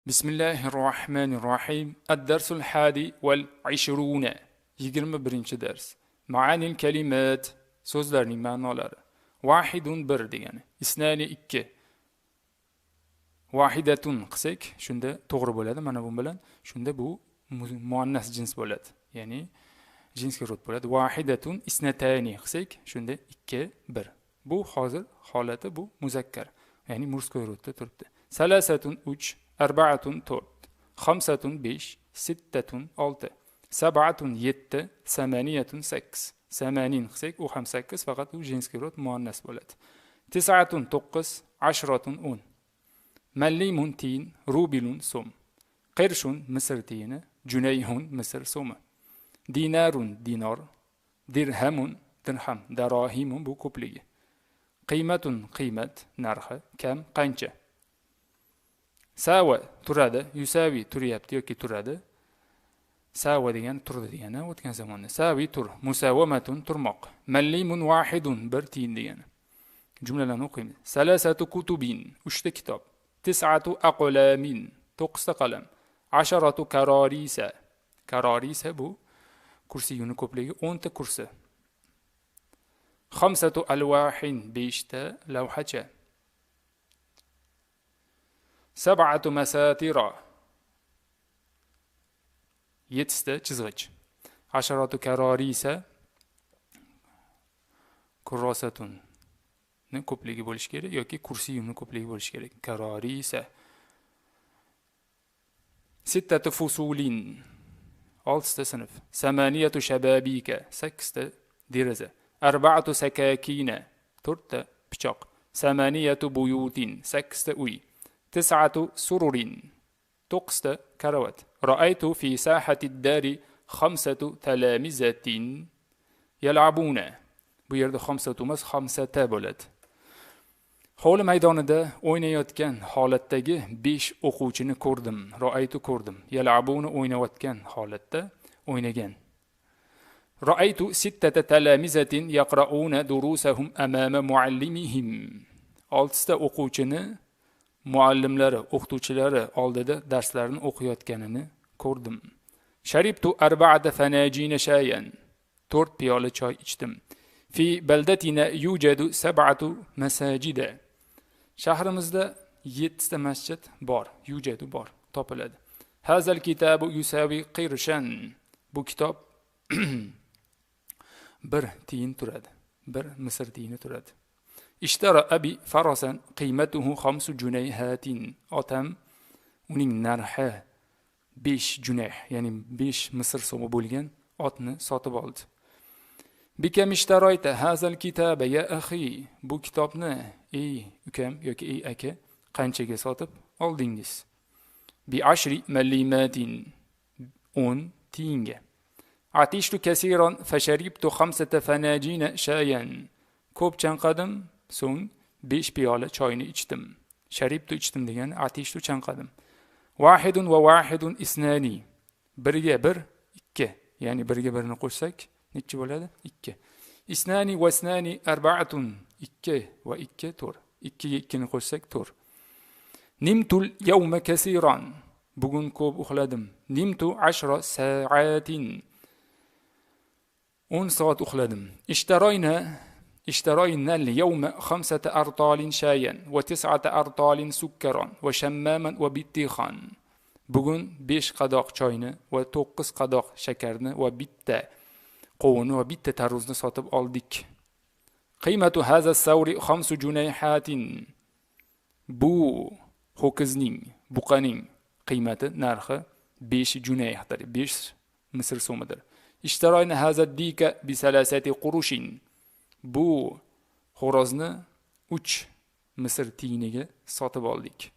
بسم الله الرحمن الرحيم الدرس الحادي والعشرون 21 ders معاني الكلمات so'zlarning ma'nolari vahidun bir degani isnani ikki vahidatun qilsak shunda to'g'ri bo'ladi mana bu bilan shunda bu muannas jins bo'ladi ya'ni jinsga rod bo'ladi vahidatun isnatani qilsak shunda ikki bir bu hozir holati bu muzakkar ya'ni murskoy rodda turibdi salasatun 3 arba'atun 4 khamsatun 5 sittatun 6 sab'atun 7 samaniyatun 8 samanin qilsak u ham 8 faqat u jinskiy rod muannas bo'ladi tis'atun 9 ashratun 10 mallimun tin rubilun sum qirshun misr tiyini junayhun misr sumi dinarun dinor dirhamun dirham darohimun bu ko'pligi qiymatun qiymat narxi kam qancha sawa turadi yusavi turyapti yoki turadi sawa degan turdi degani o'tgan zamonda savi tur musawwamatun turmoq mallimun wahidun bir tiyin degani jumlalarni o'qiymiz salasatu kutubin 3 ta kitob tis'atu aqlamin 9 ta qalam asharatu kararisa kararisa bu kursiyuni ko'pligi 10 ta kursi khamsatu alwahin 5 ta lavhacha sab'atu masatira 7 ta chizg'ich asharatu kararisa kurrosatun ni ko'pligi bo'lishi kerak yoki kursiyumni ko'pligi bo'lishi kerak kararisa sittatu fusulin 6 ta sinf samaniyatu shababika 8 ta deraza arba'atu sakakina 4 ta pichoq samaniyatu buyutin 8 ta uy tis'atu sururin 9 ta karavat ra'aytu fi sahati ad-dari 5 talamizatin yal'abuna bu yerda 5 emas 5 ta bo'ladi hovli maydonida o'ynayotgan holatdagi 5 o'quvchini ko'rdim ra'aytu ko'rdim yal'abuna o'ynayotgan holatda o'ynagan ra'aytu 6 talamizatin yaqra'una durusahum amama muallimihim 6 ta o'quvchini muallimlari o'qituvchilari oldida darslarini o'qiyotganini ko'rdim sharibtu arba'ata fanajina shayan 4 piyola choy ichdim fi baldatina yujadu sab'atu masajida shahrimizda 7 ta masjid bor yujadu bor topiladi hazal kitabu yusawi qirshan bu kitob bir tiyin turadi bir misr tiyini turadi ishtara abi farasan qiymatuhu 5 junayhatin otam uning narxi 5 junayh ya'ni 5 misr so'mi bo'lgan otni sotib oldi bikam ishtaroyta hazal kitaba ya akhi bu kitobni ey ukam yoki ey aka qanchaga sotib oldingiz bi 10 mallimatin 10 tiyinga atishtu kaseeran fasharibtu 5 fanajina shayan ko'p chanqadim so'ng 5 piyola choyni ichdim sharibtu ichdim degani atishtu chanqadim wahidun va wahidun isnani birga bir ikki ya'ni birga birni qo'shsak necha bo'ladi 2 isnani va isnani arba'atun 2 va 2 4 2 ga 2 ni qo'shsak 4 nimtul yawma kaseeran bugun ko'p uxladim nimtu 10 sa'atin 10 soat uxladim اشترينا اليوم 5 أرطال شايا و9 أرطال سكرا وشماما وبطيخا bugun 5 qadoq choyni va 9 qadoq shakarni va bitta qovuni va bitta tarvuzni sotib oldik qiymatu hadha as-sawri 5 junayhatin bu ho'kizning buqaning qiymati narxi 5 junayhdir 5 misr so'midir ishtaroyna hadha ad-dika bi 3 qurushin bu xo'rozni 3 misr tiyiniga sotib oldik